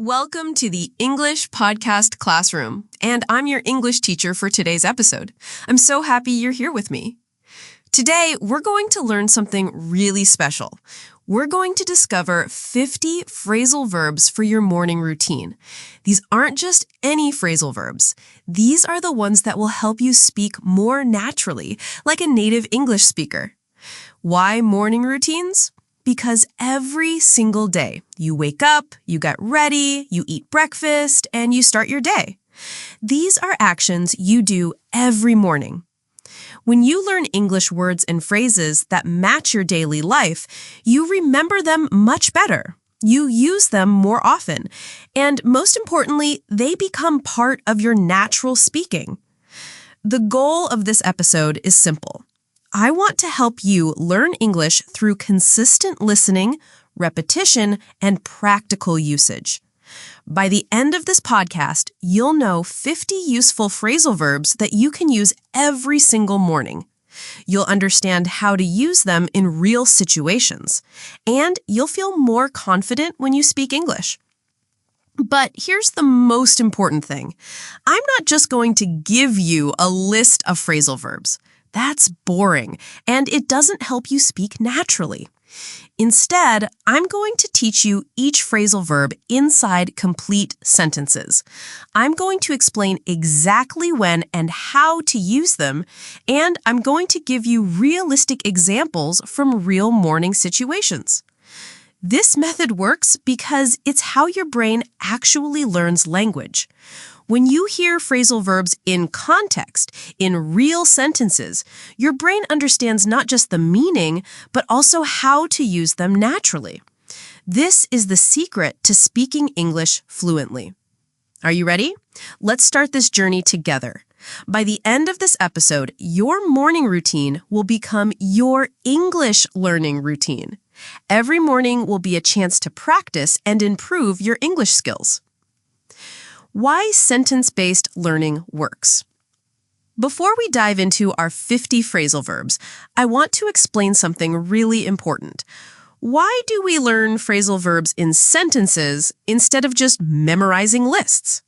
Welcome to the English Podcast Classroom, and I'm your English teacher for today's episode. I'm so happy you're here with me. Today, we're going to learn something really special. We're going to discover 50 phrasal verbs for your morning routine. These aren't just any phrasal verbs. These are the ones that will help you speak more naturally, like a native English speaker. Why morning routines? Because every single day, you wake up, you get ready, you eat breakfast, and you start your day. These are actions you do every morning. When you learn English words and phrases that match your daily life, you remember them much better. You use them more often. And most importantly, they become part of your natural speaking. The goal of this episode is simple. I want to help you learn English through consistent listening, repetition, and practical usage. By the end of this podcast, you'll know 50 useful phrasal verbs that you can use every single morning. You'll understand how to use them in real situations, and you'll feel more confident when you speak English. But here's the most important thing. I'm not just going to give you a list of phrasal verbs. That's boring, and it doesn't help you speak naturally. Instead, I'm going to teach you each phrasal verb inside complete sentences. I'm going to explain exactly when and how to use them, and I'm going to give you realistic examples from real morning situations. This method works because it's how your brain actually learns language. When you hear phrasal verbs in context, in real sentences, your brain understands not just the meaning, but also how to use them naturally. This is the secret to speaking English fluently. Are you ready? Let's start this journey together. By the end of this episode, your morning routine will become your English learning routine. Every morning will be a chance to practice and improve your English skills. Why sentence-based learning works. Before we dive into our 50 phrasal verbs, I want to explain something really important. Why do we learn phrasal verbs in sentences instead of just memorizing lists?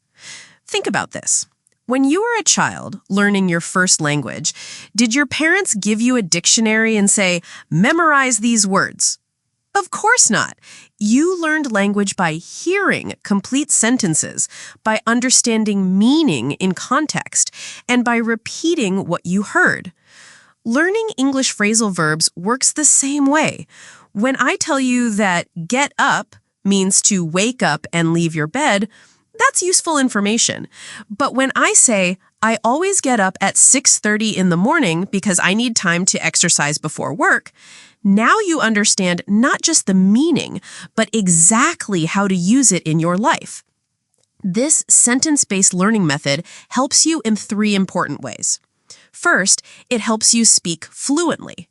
Think about this. When you were a child learning your first language, did your parents give you a dictionary and say, memorize these words? Of course not. You learned language by hearing complete sentences, by understanding meaning in context, and by repeating what you heard. Learning English phrasal verbs works the same way. When I tell you that get up means to wake up and leave your bed, that's useful information. But when I say, I always get up at 6:30 in the morning because I need time to exercise before work, now you understand not just the meaning, but exactly how to use it in your life. This sentence-based learning method helps you in 3 important ways. First, it helps you speak fluently.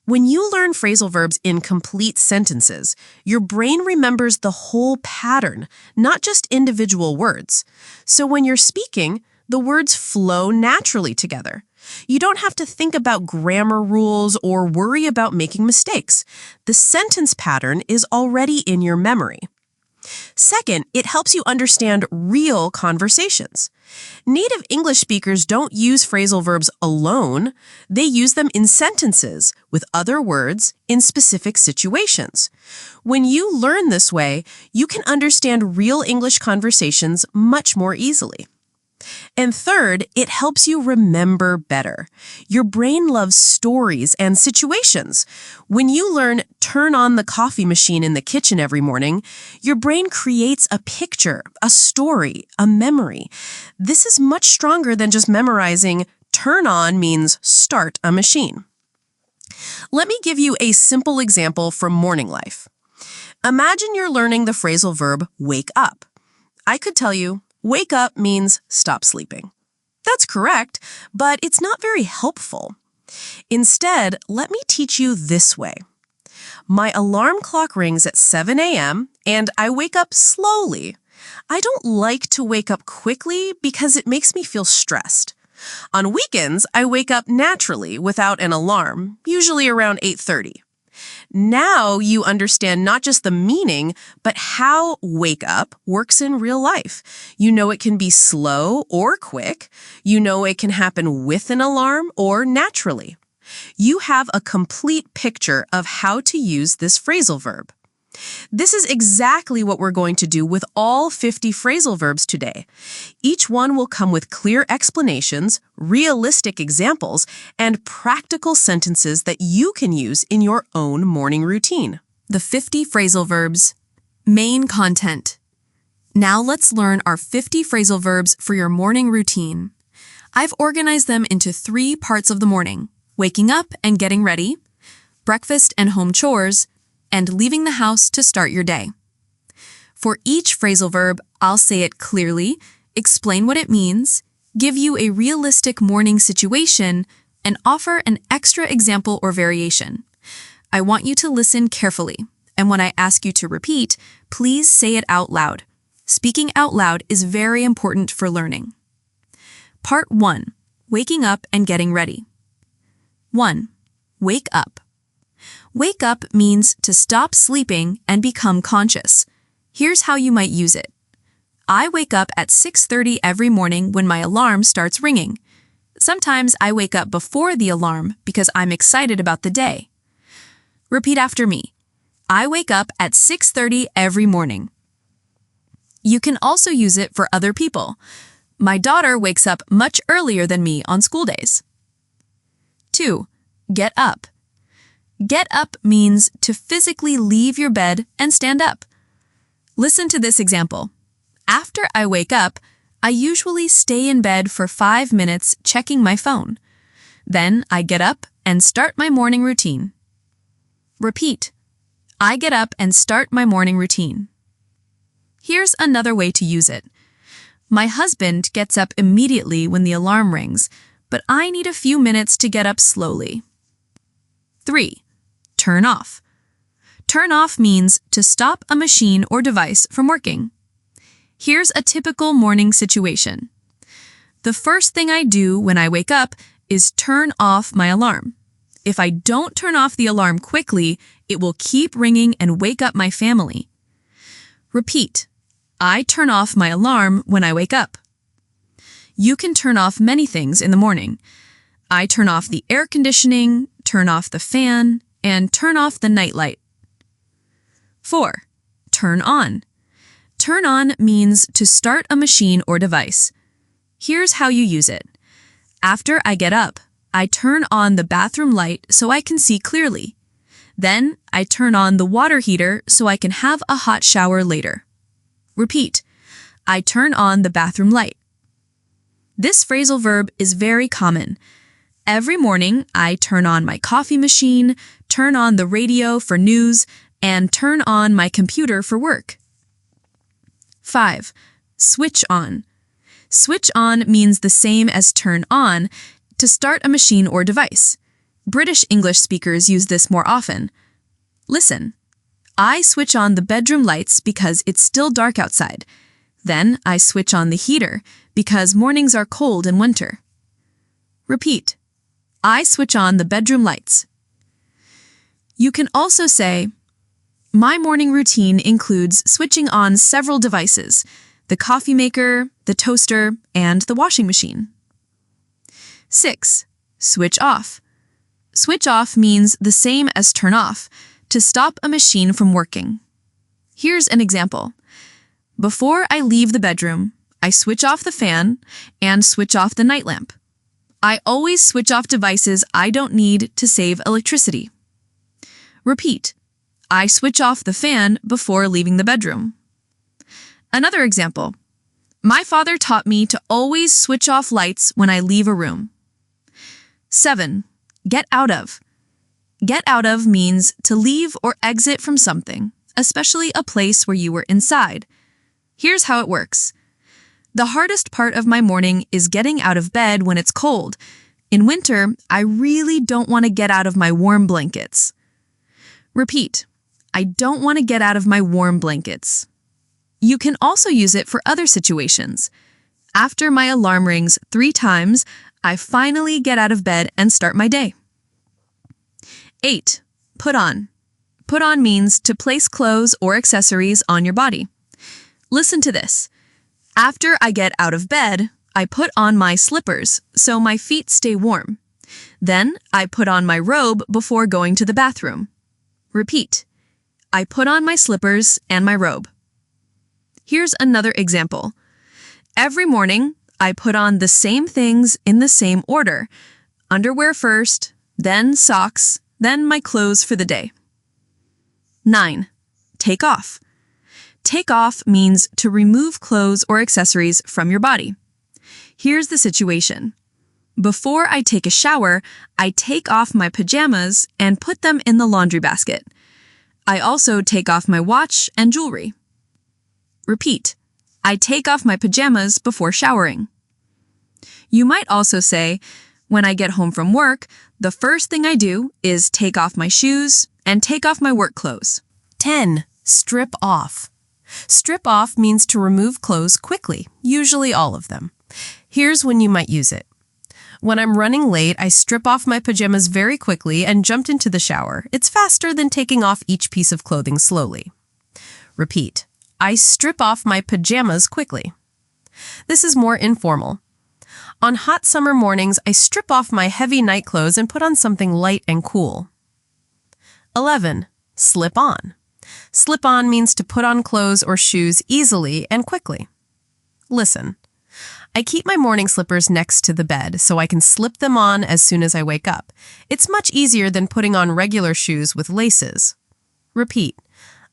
When you learn phrasal verbs in complete sentences, your brain remembers the whole pattern, not just individual words. So when you're speaking, the words flow naturally together. You don't have to think about grammar rules or worry about making mistakes. The sentence pattern is already in your memory. Second, it helps you understand real conversations. Native English speakers don't use phrasal verbs alone. They use them in sentences with other words in specific situations. When you learn this way, you can understand real English conversations much more easily. And third, it helps you remember better. Your brain loves stories and situations. When you learn turn on the coffee machine in the kitchen every morning, your brain creates a picture, a story, a memory. This is much stronger than just memorizing turn on means start a machine. Let me give you a simple example from morning life. Imagine you're learning the phrasal verb wake up. I could tell you, wake up means stop sleeping. That's correct, but it's not very helpful. Instead, let me teach you this way. My alarm clock rings at 7 a.m. and I wake up slowly. I don't like to wake up quickly because it makes me feel stressed. On weekends, I wake up naturally without an alarm, usually around 8:30. Now you understand not just the meaning, but how wake up works in real life. You know it can be slow or quick. You know it can happen with an alarm or naturally. You have a complete picture of how to use this phrasal verb. This is exactly what we're going to do with all 50 phrasal verbs today. Each one will come with clear explanations, realistic examples, and practical sentences that you can use in your own morning routine. The 50 phrasal verbs. Main content. Now let's learn our 50 phrasal verbs for your morning routine. I've organized them into 3 parts of the morning: waking up and getting ready, breakfast and home chores, and leaving the house to start your day. For each phrasal verb, I'll say it clearly, explain what it means, give you a realistic morning situation, and offer an extra example or variation. I want you to listen carefully, and when I ask you to repeat, please say it out loud. Speaking out loud is very important for learning. Part 1. Waking up and getting ready. 1. Wake up. Wake up means to stop sleeping and become conscious. Here's how you might use it. I wake up at 6:30 every morning when my alarm starts ringing. Sometimes I wake up before the alarm because I'm excited about the day. Repeat after me. I wake up at 6:30 every morning. You can also use it for other people. My daughter wakes up much earlier than me on school days. 2. Get up. Get up means to physically leave your bed and stand up. Listen to this example. After I wake up, I usually stay in bed for 5 minutes checking my phone. Then I get up and start my morning routine. Repeat. I get up and start my morning routine. Here's another way to use it. My husband gets up immediately when the alarm rings, but I need a few minutes to get up slowly. 3. Turn off. Turn off means to stop a machine or device from working. Here's a typical morning situation. The first thing I do when I wake up is turn off my alarm. If I don't turn off the alarm quickly, it will keep ringing and wake up my family. Repeat. I turn off my alarm when I wake up. You can turn off many things in the morning. I turn off the air conditioning, turn off the fan, and turn off the nightlight. 4. Turn on. Turn on means to start a machine or device. Here's how you use it. After I get up, I turn on the bathroom light so I can see clearly. Then I turn on the water heater so I can have a hot shower later. Repeat. I turn on the bathroom light. This phrasal verb is very common. Every morning, I turn on my coffee machine, turn on the radio for news, and turn on my computer for work. 5. Switch on. Switch on means the same as turn on, to start a machine or device. British English speakers use this more often. Listen. I switch on the bedroom lights because it's still dark outside. Then I switch on the heater because mornings are cold in winter. Repeat. I switch on the bedroom lights. You can also say, my morning routine includes switching on several devices: the coffee maker, the toaster, and the washing machine. 6. Switch off. Switch off means the same as turn off, to stop a machine from working. Here's an example. Before I leave the bedroom, I switch off the fan and switch off the night lamp. I always switch off devices I don't need to save electricity. Repeat. I switch off the fan before leaving the bedroom. Another example. My father taught me to always switch off lights when I leave a room. 7. Get out of. Get out of means to leave or exit from something, especially a place where you were inside. Here's how it works. The hardest part of my morning is getting out of bed when it's cold. In winter, I really don't want to get out of my warm blankets. Repeat. I don't want to get out of my warm blankets. You can also use it for other situations. After my alarm rings 3 times, I finally get out of bed and start my day. 8. Put on. Put on means to place clothes or accessories on your body. Listen to this. After I get out of bed, I put on my slippers so my feet stay warm. Then I put on my robe before going to the bathroom. Repeat. I put on my slippers and my robe. Here's another example. Every morning, I put on the same things in the same order. Underwear first, then socks, then my clothes for the day. 9. Take off. Take off means to remove clothes or accessories from your body. Here's the situation. Before I take a shower, I take off my pajamas and put them in the laundry basket. I also take off my watch and jewelry. Repeat. I take off my pajamas before showering. You might also say, when I get home from work, the first thing I do is take off my shoes and take off my work clothes. 10. Strip off. Strip off means to remove clothes quickly, usually all of them. Here's when you might use it. When I'm running late, I strip off my pajamas very quickly and jumped into the shower. It's faster than taking off each piece of clothing slowly. Repeat. I strip off my pajamas quickly. This is more informal. On hot summer mornings, I strip off my heavy night clothes and put on something light and cool. 11. Slip on. Slip on means to put on clothes or shoes easily and quickly. Listen. I keep my morning slippers next to the bed so I can slip them on as soon as I wake up. It's much easier than putting on regular shoes with laces. Repeat.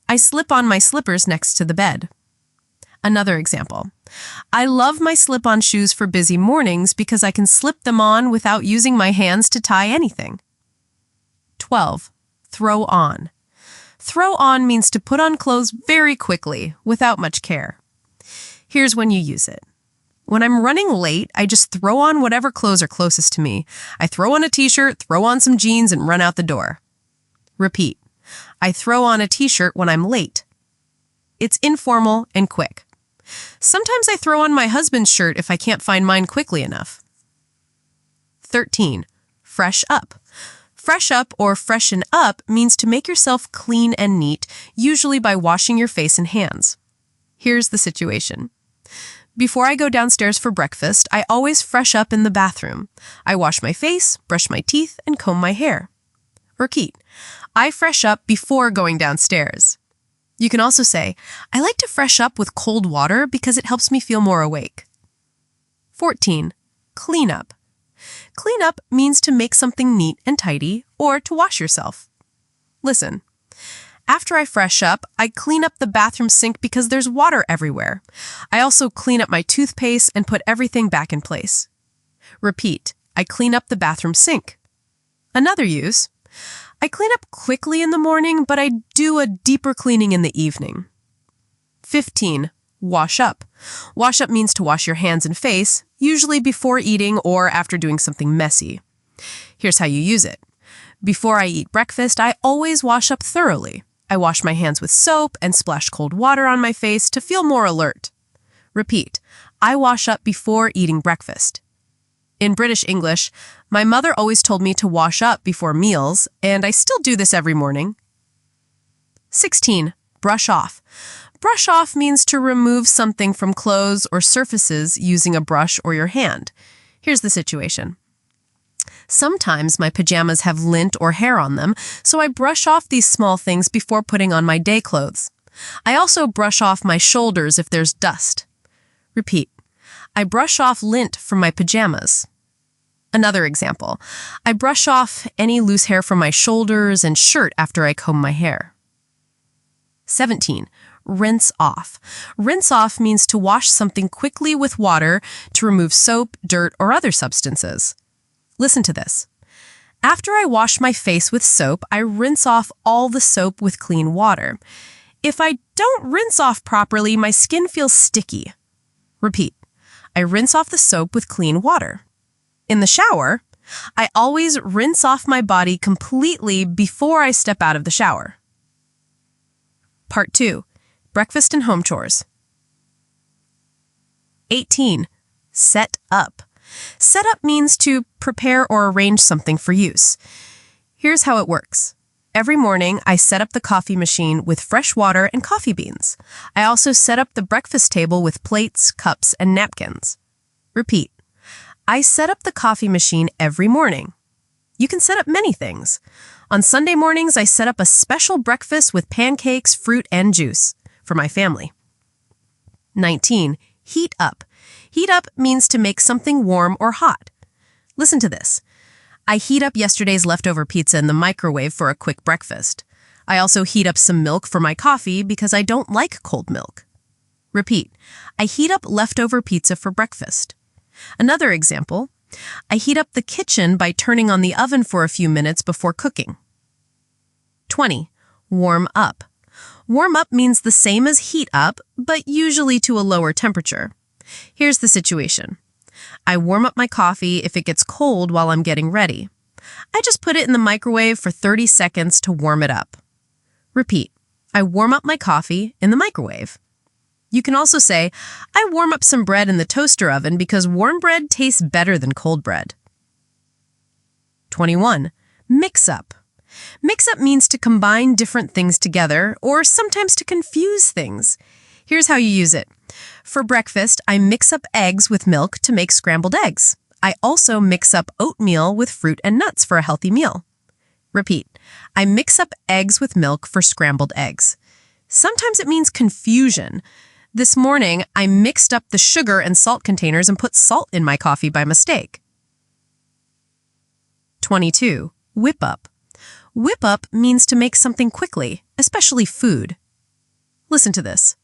I slip on my slippers next to the bed. Another example. I love my slip-on shoes for busy mornings because I can slip them on without using my hands to tie anything. 12. Throw on. Throw on means to put on clothes very quickly, without much care. Here's when you use it. When I'm running late, I just throw on whatever clothes are closest to me. I throw on a t-shirt, throw on some jeans, and run out the door. Repeat. I throw on a t-shirt when I'm late. It's informal and quick. Sometimes I throw on my husband's shirt if I can't find mine quickly enough. 13. Fresh up. Fresh up or freshen up means to make yourself clean and neat, usually by washing your face and hands. Here's the situation. Before I go downstairs for breakfast, I always fresh up in the bathroom. I wash my face, brush my teeth, and comb my hair. Repeat. I fresh up before going downstairs. You can also say, I like to fresh up with cold water because it helps me feel more awake. 14. Clean up. Clean up means to make something neat and tidy or to wash yourself. Listen. After I fresh up, I clean up the bathroom sink because there's water everywhere. I also clean up my toothpaste and put everything back in place. Repeat. I clean up the bathroom sink. Another use. I clean up quickly in the morning, but I do a deeper cleaning in the evening. 15. Wash up. Wash up means to wash your hands and face, usually before eating or after doing something messy. Here's how you use it. Before I eat breakfast, I always wash up thoroughly. I wash my hands with soap and splash cold water on my face to feel more alert. Repeat. I wash up before eating breakfast. In British English, my mother always told me to wash up before meals, and I still do this every morning. 16. Brush off. Brush off means to remove something from clothes or surfaces using a brush or your hand. Here's the situation. Sometimes my pajamas have lint or hair on them, so I brush off these small things before putting on my day clothes. I also brush off my shoulders if there's dust. Repeat. I brush off lint from my pajamas. Another example. I brush off any loose hair from my shoulders and shirt after I comb my hair. 17. Rinse off. Rinse off means to wash something quickly with water to remove soap, dirt, or other substances. Listen to this. After I wash my face with soap, I rinse off all the soap with clean water. If I don't rinse off properly, my skin feels sticky. Repeat. I rinse off the soap with clean water. In the shower, I always rinse off my body completely before I step out of the shower. Part 2. Breakfast and home chores. 18. Set up. Set up means to prepare or arrange something for use. Here's how it works. Every morning, I set up the coffee machine with fresh water and coffee beans. I also set up the breakfast table with plates, cups, and napkins. Repeat. I set up the coffee machine every morning. You can set up many things. On Sunday mornings, I set up a special breakfast with pancakes, fruit, and juice for my family. 19. Heat up. Heat up means to make something warm or hot. Listen to this. I heat up yesterday's leftover pizza in the microwave for a quick breakfast. I also heat up some milk for my coffee because I don't like cold milk. Repeat. I heat up leftover pizza for breakfast. Another example. I heat up the kitchen by turning on the oven for a few minutes before cooking. 20. Warm up. Warm up means the same as heat up, but usually to a lower temperature. Here's the situation. I warm up my coffee if it gets cold while I'm getting ready. I just put it in the microwave for 30 seconds to warm it up. Repeat. I warm up my coffee in the microwave. You can also say, I warm up some bread in the toaster oven because warm bread tastes better than cold bread. 21. Mix up. Mix up means to combine different things together or sometimes to confuse things. Here's how you use it. For breakfast, I mix up eggs with milk to make scrambled eggs. I also mix up oatmeal with fruit and nuts for a healthy meal. Repeat. I mix up eggs with milk for scrambled eggs. Sometimes it means confusion. This morning, I mixed up the sugar and salt containers and put salt in my coffee by mistake. 22. Whip up. Whip up means to make something quickly, especially food. Listen to this.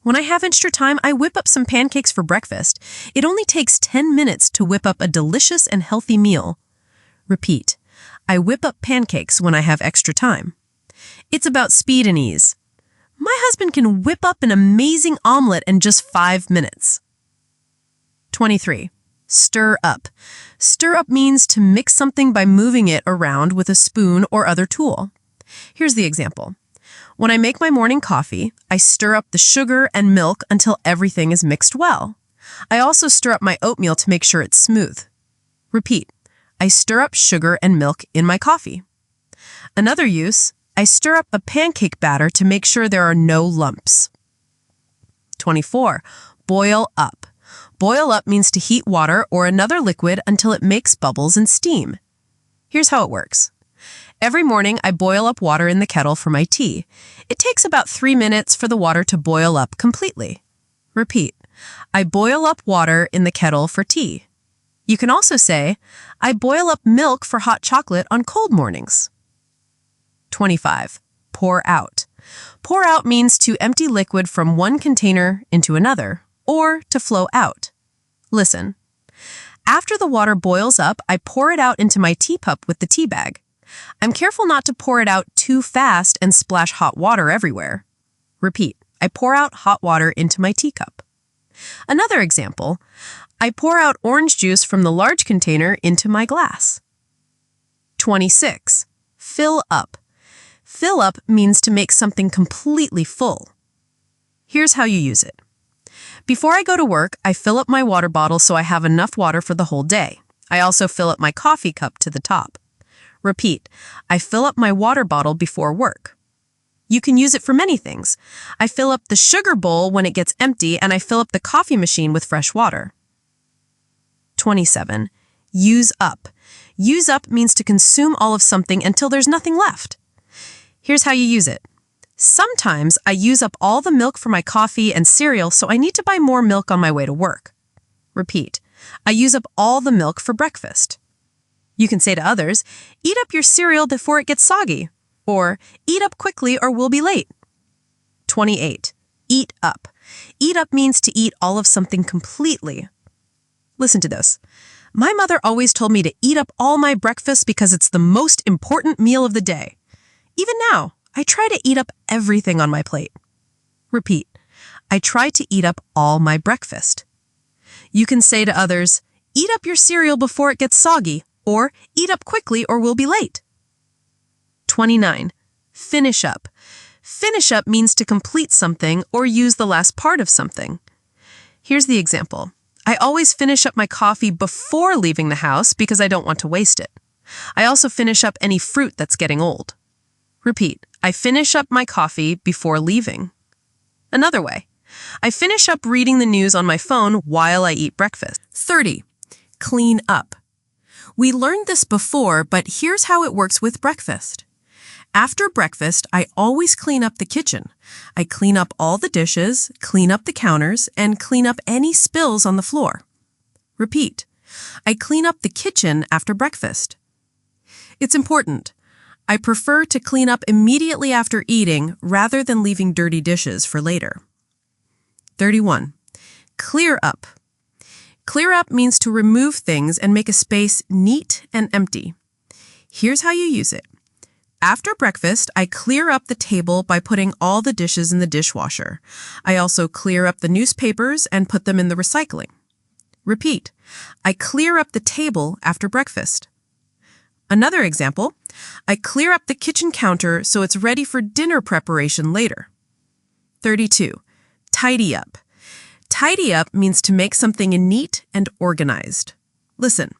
When I have extra time, I whip up some pancakes for breakfast. It only takes 10 minutes to whip up a delicious and healthy meal. Repeat. I whip up pancakes when I have extra time. It's about speed and ease. My husband can whip up an amazing omelet in just 5 minutes. 23. Stir up. Stir up means to mix something by moving it around with a spoon or other tool. Here's the example. When I make my morning coffee, I stir up the sugar and milk until everything is mixed well. I also stir up my oatmeal to make sure it's smooth. Repeat. I stir up sugar and milk in my coffee. Another use, I stir up a pancake batter to make sure there are no lumps. 24. Boil up. Boil up means to heat water or another liquid until it makes bubbles and steam. Here's how it works. Every morning, I boil up water in the kettle for my tea. It takes about 3 minutes for the water to boil up completely. Repeat. I boil up water in the kettle for tea. You can also say, I boil up milk for hot chocolate on cold mornings. 25. Pour out. Pour out means to empty liquid from one container into another, or to flow out. Listen. After the water boils up, I pour it out into my teacup with the tea bag. I'm careful not to pour it out too fast and splash hot water everywhere. Repeat. I pour out hot water into my teacup. Another example, I pour out orange juice from the large container into my glass. 26. Fill up. Fill up means to make something completely full. Here's how you use it. Before I go to work, I fill up my water bottle so I have enough water for the whole day. I also fill up my coffee cup to the top. Repeat. I fill up my water bottle before work. You can use it for many things. I fill up the sugar bowl when it gets empty, and I fill up the coffee machine with fresh water. 27. Use up. Use up means to consume all of something until there's nothing left. Here's how you use it. Sometimes I use up all the milk for my coffee and cereal, so I need to buy more milk on my way to work. Repeat. I use up all the milk for breakfast. You can say to others, eat up your cereal before it gets soggy, or eat up quickly or we'll be late. 28. Eat up. Eat up means to eat all of something completely. Listen to this. My mother always told me to eat up all my breakfast because it's the most important meal of the day. Even now, I try to eat up everything on my plate. Repeat. I try to eat up all my breakfast. You can say to others, eat up your cereal before it gets soggy, or eat up quickly or we'll be late. 29. Finish up. Finish up means to complete something or use the last part of something. Here's the example. I always finish up my coffee before leaving the house because I don't want to waste it. I also finish up any fruit that's getting old. Repeat. I finish up my coffee before leaving. Another way. I finish up reading the news on my phone while I eat breakfast. 30. Clean up. We learned this before, but here's how it works with breakfast. After breakfast, I always clean up the kitchen. I clean up all the dishes, clean up the counters, and clean up any spills on the floor. Repeat. I clean up the kitchen after breakfast. It's important. I prefer to clean up immediately after eating rather than leaving dirty dishes for later. 31. Clear up. Clear up means to remove things and make a space neat and empty. Here's how you use it. After breakfast, I clear up the table by putting all the dishes in the dishwasher. I also clear up the newspapers and put them in the recycling. Repeat. I clear up the table after breakfast. Another example, I clear up the kitchen counter so it's ready for dinner preparation later. 32. Tidy up. Tidy up means to make something neat and organized. Listen.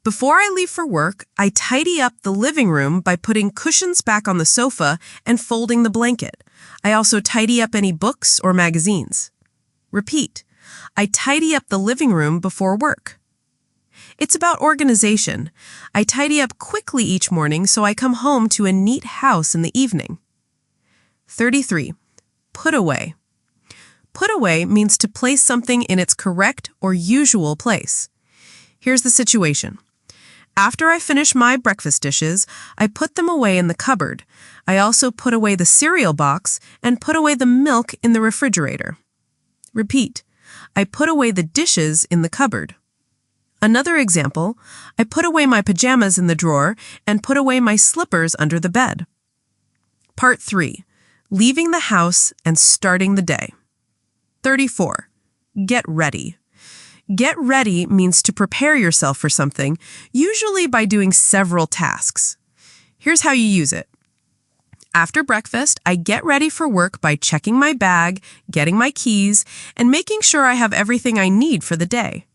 Before I leave for work, I tidy up the living room by putting cushions back on the sofa and folding the blanket. I also tidy up any books or magazines. Repeat. I tidy up the living room before work. It's about organization. I tidy up quickly each morning so I come home to a neat house in the evening. 33. Put away. Put away means to place something in its correct or usual place. Here's the situation. After I finish my breakfast dishes, I put them away in the cupboard. I also put away the cereal box and put away the milk in the refrigerator. Repeat. I put away the dishes in the cupboard. Another example, I put away my pajamas in the drawer and put away my slippers under the bed. Part 3. Leaving the house and starting the day. 34. Get ready. Get ready means to prepare yourself for something, usually by doing several tasks. Here's how you use it. After breakfast, I get ready for work by checking my bag, getting my keys, and making sure I have everything I need for the day.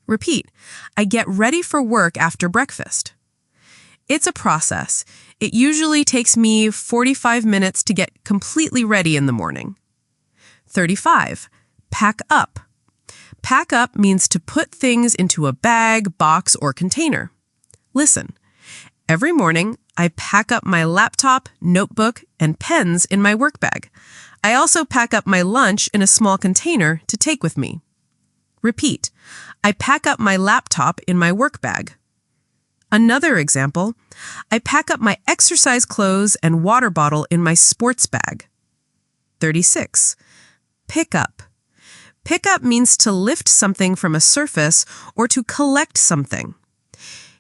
Repeat. I get ready for work after breakfast. It's a process. It usually takes me 45 minutes to get completely ready in the morning. 35. Pack up. Pack up means to put things into a bag, box, or container. Listen. Every morning, I pack up my laptop, notebook, and pens in my work bag. I also pack up my lunch in a small container to take with me. Repeat. I pack up my laptop in my work bag. Another example, I pack up my exercise clothes and water bottle in my sports bag. 36. Pick up. Pick up means to lift something from a surface or to collect something.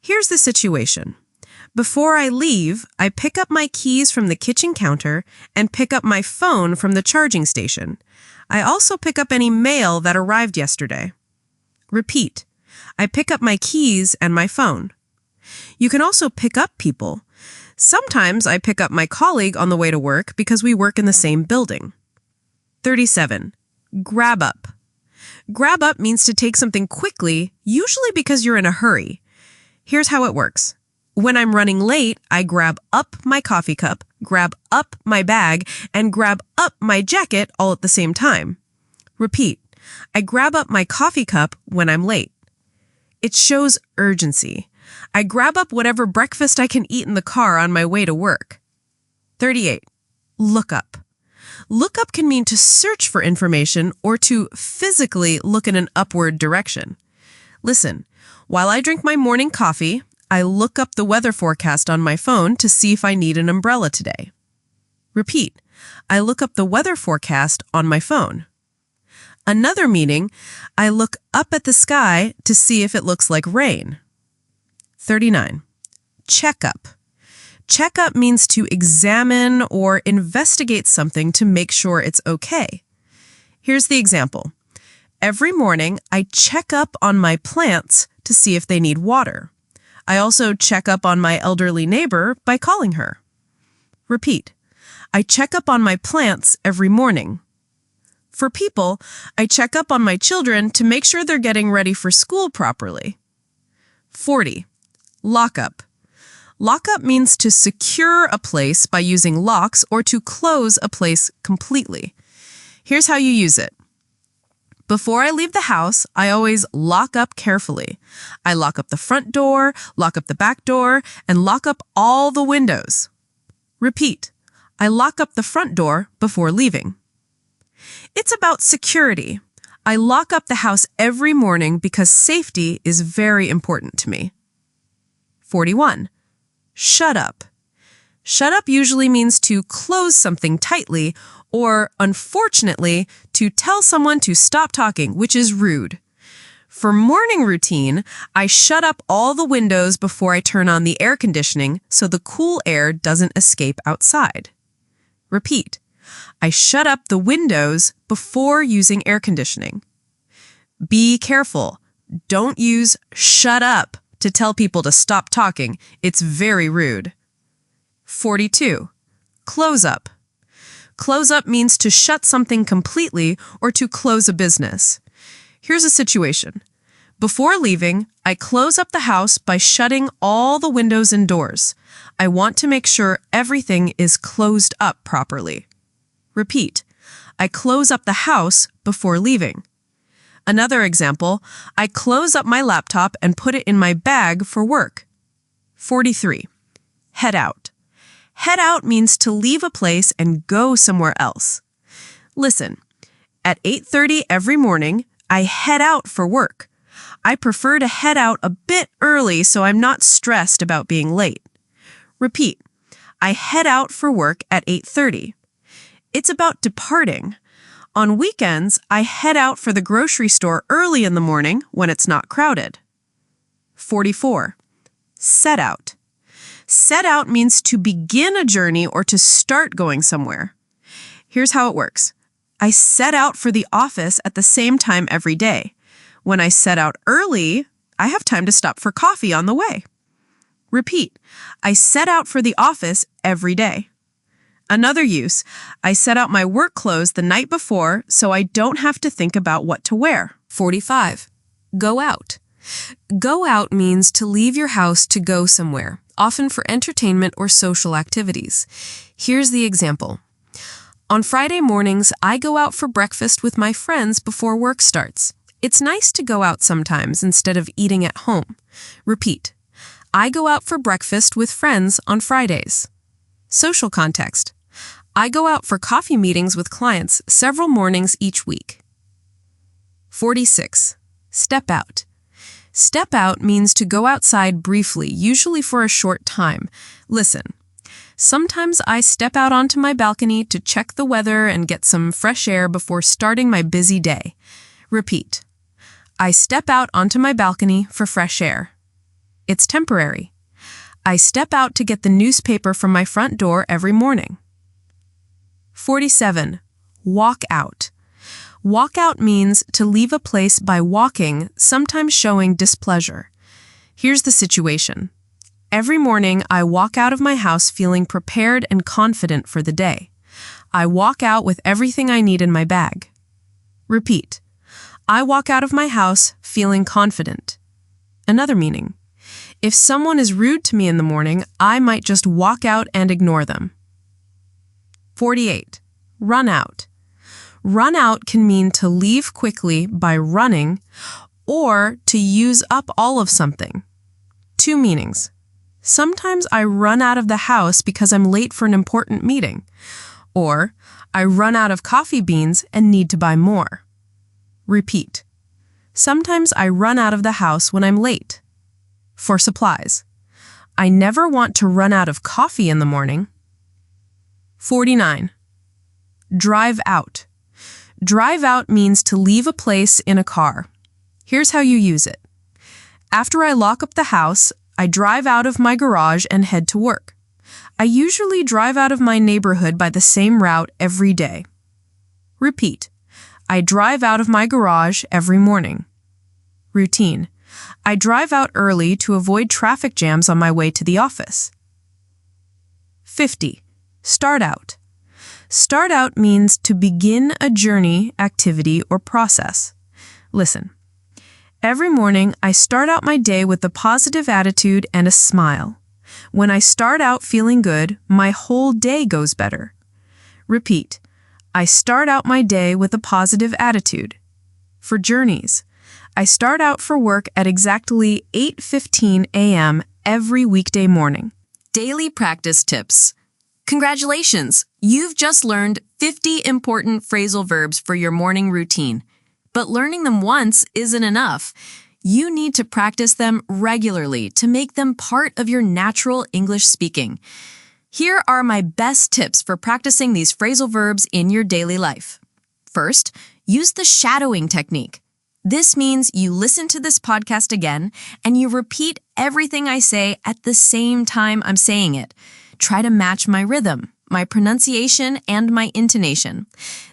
Here's the situation. Before I leave, I pick up my keys from the kitchen counter and pick up my phone from the charging station. I also pick up any mail that arrived yesterday. Repeat. I pick up my keys and my phone. You can also pick up people. Sometimes I pick up my colleague on the way to work because we work in the same building. 37. Grab up. Grab up means to take something quickly, usually because you're in a hurry. Here's how it works. When I'm running late, I grab up my coffee cup, grab up my bag, and grab up my jacket all at the same time. Repeat. I grab up my coffee cup when I'm late. It shows urgency. I grab up whatever breakfast I can eat in the car on my way to work. 38. Look up. Look up can mean to search for information or to physically look in an upward direction. Listen, while I drink my morning coffee, I look up the weather forecast on my phone to see if I need an umbrella today. Repeat. I look up the weather forecast on my phone. Another meaning, I look up at the sky to see if it looks like rain. 39. Check up. Check up means to examine or investigate something to make sure it's okay. Here's the example. Every morning, I check up on my plants to see if they need water. I also check up on my elderly neighbor by calling her. Repeat. I check up on my plants every morning. For people, I check up on my children to make sure they're getting ready for school properly. 40. Lock up. Lock up means to secure a place by using locks or to close a place completely. Here's how you use it. Before I leave the house, I always lock up carefully. I lock up the front door, lock up the back door, and lock up all the windows. Repeat. I lock up the front door before leaving. It's about security. I lock up the house every morning because safety is very important to me. 41. Shut up. Shut up usually means to close something tightly or, unfortunately, to tell someone to stop talking, which is rude. For morning routine, I shut up all the windows before I turn on the air conditioning so the cool air doesn't escape outside. Repeat. I shut up the windows before using air conditioning. Be careful. Don't use shut up to tell people to stop talking. It's very rude. 42. Close up. Close up means to shut something completely or to close a business. Here's a situation. Before leaving, I close up the house by shutting all the windows and doors. I want to make sure everything is closed up properly. Repeat. I close up the house before leaving. Another example, I close up my laptop and put it in my bag for work. 43. Head out. Head out means to leave a place and go somewhere else. Listen, at 8:30 every morning, I head out for work. I prefer to head out a bit early so I'm not stressed about being late. Repeat. I head out for work at 8:30. It's about departing. On weekends, I head out for the grocery store early in the morning when it's not crowded. 44. Set out. Set out means to begin a journey or to start going somewhere. Here's how it works. I set out for the office at the same time every day. When I set out early, I have time to stop for coffee on the way. Repeat. I set out for the office every day. Another use, I set out my work clothes the night before so I don't have to think about what to wear. 45. Go out. Go out means to leave your house to go somewhere, often for entertainment or social activities. Here's the example. On Friday mornings, I go out for breakfast with my friends before work starts. It's nice to go out sometimes instead of eating at home. Repeat. I go out for breakfast with friends on Fridays. Social context. I go out for coffee meetings with clients several mornings each week. 46. Step out. Step out means to go outside briefly, usually for a short time. Listen, sometimes I step out onto my balcony to check the weather and get some fresh air before starting my busy day. Repeat. I step out onto my balcony for fresh air. It's temporary. I step out to get the newspaper from my front door every morning. 47. Walk out. Walk out means to leave a place by walking, sometimes showing displeasure. Here's the situation. Every morning, I walk out of my house feeling prepared and confident for the day. I walk out with everything I need in my bag. Repeat. I walk out of my house feeling confident. Another meaning. If someone is rude to me in the morning, I might just walk out and ignore them. 48. Run out. Run out can mean to leave quickly by running or to use up all of something. Two meanings. Sometimes I run out of the house because I'm late for an important meeting, or I run out of coffee beans and need to buy more. Repeat. Sometimes I run out of the house when I'm late. For supplies. I never want to run out of coffee in the morning. 49. Drive out. Drive out means to leave a place in a car. Here's how you use it. After I lock up the house, I drive out of my garage and head to work. I usually drive out of my neighborhood by the same route every day. Repeat. I drive out of my garage every morning. Routine. I drive out early to avoid traffic jams on my way to the office. 50. Start out. Start out means to begin a journey, activity, or process. Listen. Every morning, I start out my day with a positive attitude and a smile. When I start out feeling good, my whole day goes better. Repeat. I start out my day with a positive attitude. For journeys, I start out for work at exactly 8:15 a.m. every weekday morning. Daily practice tips. Congratulations! You've just learned 50 important phrasal verbs for your morning routine. But learning them once isn't enough. You need to practice them regularly to make them part of your natural English speaking. Here are my best tips for practicing these phrasal verbs in your daily life. First, use the shadowing technique. This means you listen to this podcast again and you repeat everything I say at the same time I'm saying it. Try to match my rhythm, my pronunciation, and my intonation.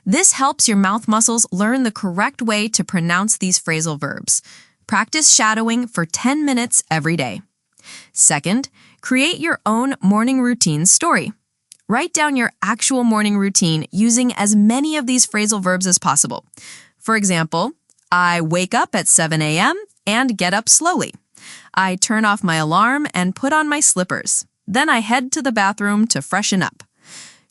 This helps your mouth muscles learn the correct way to pronounce these phrasal verbs. Practice shadowing for 10 minutes every day. Second, create your own morning routine story. Write down your actual morning routine using as many of these phrasal verbs as possible. For example, I wake up at 7 a.m. and get up slowly. I turn off my alarm and put on my slippers. Then I head to the bathroom to freshen up.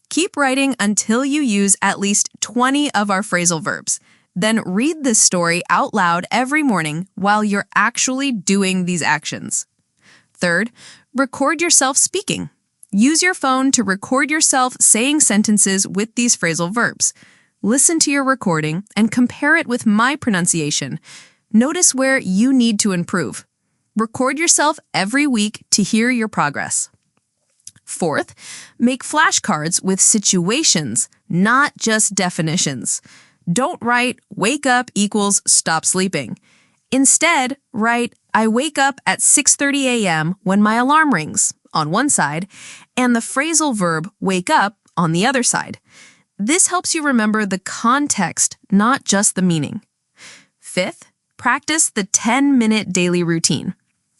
Keep writing until you use at least 20 of our phrasal verbs. Then read this story out loud every morning while you're actually doing these actions. Third, record yourself speaking. Use your phone to record yourself saying sentences with these phrasal verbs. Listen to your recording and compare it with my pronunciation. Notice where you need to improve. Record yourself every week to hear your progress. Fourth, make flashcards with situations, not just definitions. Don't write, wake up equals stop sleeping. Instead, write, I wake up at 6:30 a.m. when my alarm rings, on one side, and the phrasal verb wake up on the other side. This helps you remember the context, not just the meaning. Fifth, practice the 10-minute daily routine.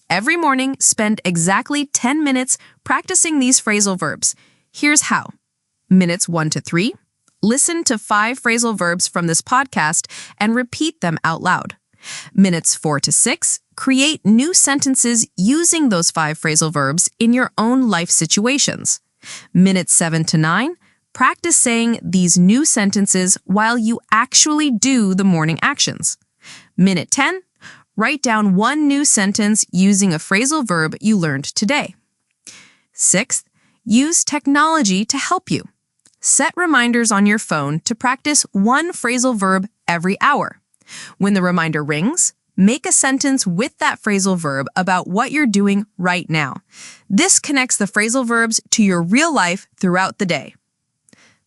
Every morning, spend exactly 10 minutes practicing these phrasal verbs. Here's how. Minutes 1 to 3. Listen to 5 phrasal verbs from this podcast and repeat them out loud. Minutes 4 to 6. Create new sentences using those 5 phrasal verbs in your own life situations. Minutes 7 to 9. Practice saying these new sentences while you actually do the morning actions. Minute 10. Write down one new sentence using a phrasal verb you learned today. Sixth, use technology to help you. Set reminders on your phone to practice one phrasal verb every hour. When the reminder rings, make a sentence with that phrasal verb about what you're doing right now. This connects the phrasal verbs to your real life throughout the day.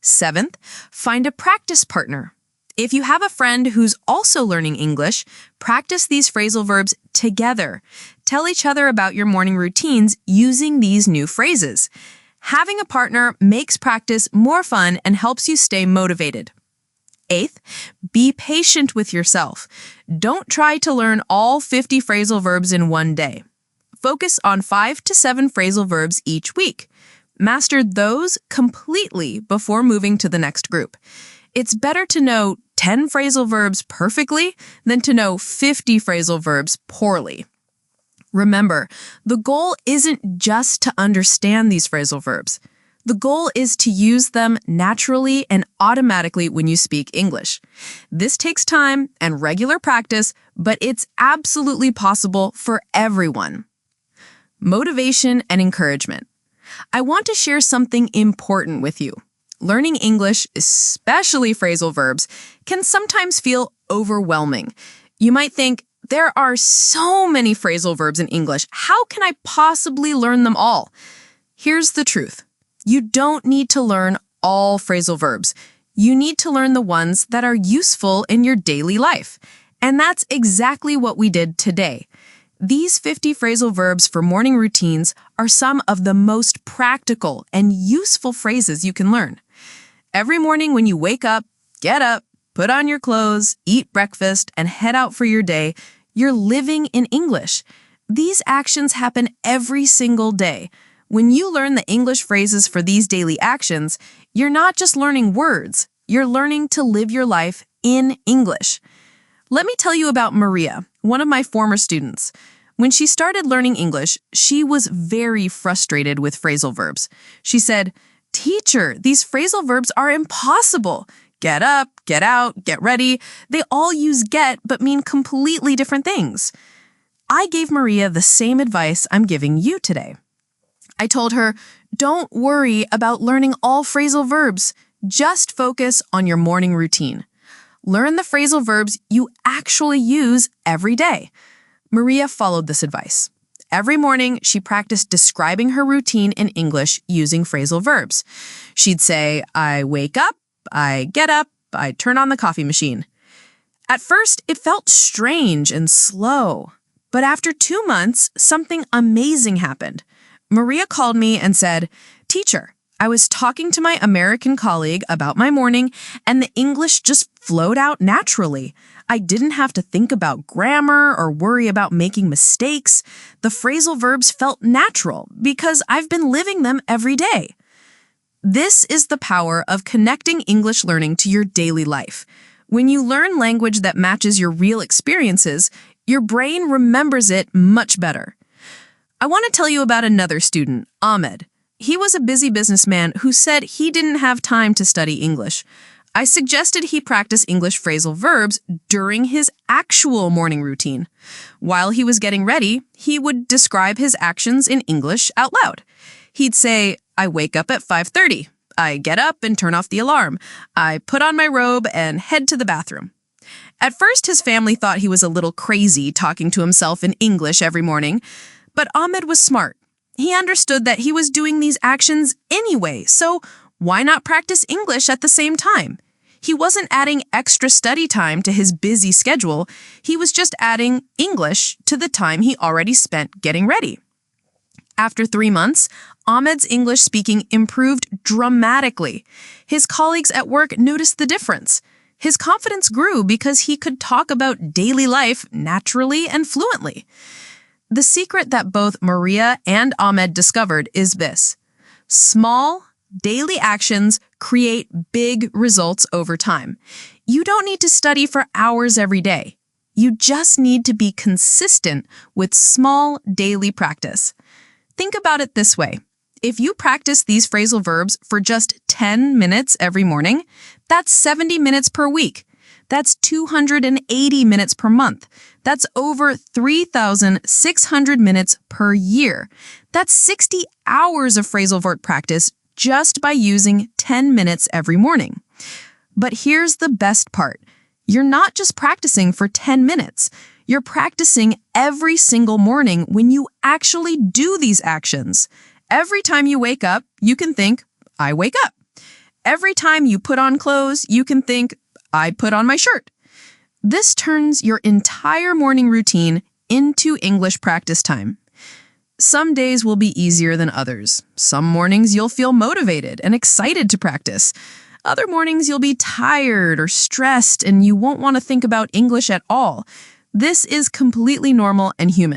Seventh, find a practice partner. If you have a friend who's also learning English, practice these phrasal verbs together. Tell each other about your morning routines using these new phrases. Having a partner makes practice more fun and helps you stay motivated. Eighth, be patient with yourself. Don't try to learn all 50 phrasal verbs in one day. Focus on 5 to 7 phrasal verbs each week. Master those completely before moving to the next group. It's better to know 10 phrasal verbs perfectly than to know 50 phrasal verbs poorly. Remember, the goal isn't just to understand these phrasal verbs. The goal is to use them naturally and automatically when you speak English. This takes time and regular practice, but it's absolutely possible for everyone. Motivation and encouragement. I want to share something important with you. Learning English, especially phrasal verbs, can sometimes feel overwhelming. You might think, there are so many phrasal verbs in English. How can I possibly learn them all? Here's the truth. You don't need to learn all phrasal verbs. You need to learn the ones that are useful in your daily life. And that's exactly what we did today. These 50 phrasal verbs for morning routines are some of the most practical and useful phrases you can learn. Every morning when you wake up, get up, put on your clothes, eat breakfast, and head out for your day, you're living in English. These actions happen every single day. When you learn the English phrases for these daily actions, you're not just learning words, you're learning to live your life in English. Let me tell you about Maria, one of my former students. When she started learning English, she was very frustrated with phrasal verbs. She said, "Teacher, these phrasal verbs are impossible. Get up, get out, get ready. They all use get but mean completely different things." I gave Maria the same advice I'm giving you today. I told her, don't worry about learning all phrasal verbs. Just focus on your morning routine. Learn the phrasal verbs you actually use every day. Maria followed this advice. Every morning, she practiced describing her routine in English using phrasal verbs. She'd say, I wake up, I get up, I turn on the coffee machine. At first, it felt strange and slow. But after 2 months, something amazing happened. Maria called me and said, "Teacher, I was talking to my American colleague about my morning, and the English just flowed out naturally. I didn't have to think about grammar or worry about making mistakes. The phrasal verbs felt natural because I've been living them every day." This is the power of connecting English learning to your daily life. When you learn language that matches your real experiences, your brain remembers it much better. I want to tell you about another student, Ahmed. He was a busy businessman who said he didn't have time to study English. I suggested he practice English phrasal verbs during his actual morning routine. While he was getting ready, he would describe his actions in English out loud. He'd say, I wake up at 5:30. I get up and turn off the alarm. I put on my robe and head to the bathroom. At first, his family thought he was a little crazy talking to himself in English every morning, but Ahmed was smart. He understood that he was doing these actions anyway, so why not practice English at the same time? He wasn't adding extra study time to his busy schedule. He was just adding English to the time he already spent getting ready. After 3 months, Ahmed's English speaking improved dramatically. His colleagues at work noticed the difference. His confidence grew because he could talk about daily life naturally and fluently. The secret that both Maria and Ahmed discovered is this: small, daily actions create big results over time. You don't need to study for hours every day. You just need to be consistent with small, daily practice. Think about it this way. If you practice these phrasal verbs for just 10 minutes every morning, that's 70 minutes per week. That's 280 minutes per month. That's over 3,600 minutes per year. That's 60 hours of phrasal verb practice just by using 10 minutes every morning. But here's the best part. You're not just practicing for 10 minutes. You're practicing every single morning when you actually do these actions. Every time you wake up, you can think, I wake up. Every time you put on clothes, you can think, I put on my shirt. This turns your entire morning routine into English practice time. Some days will be easier than others. Some mornings you'll feel motivated and excited to practice. Other mornings you'll be tired or stressed and you won't want to think about English at all. This is completely normal and human.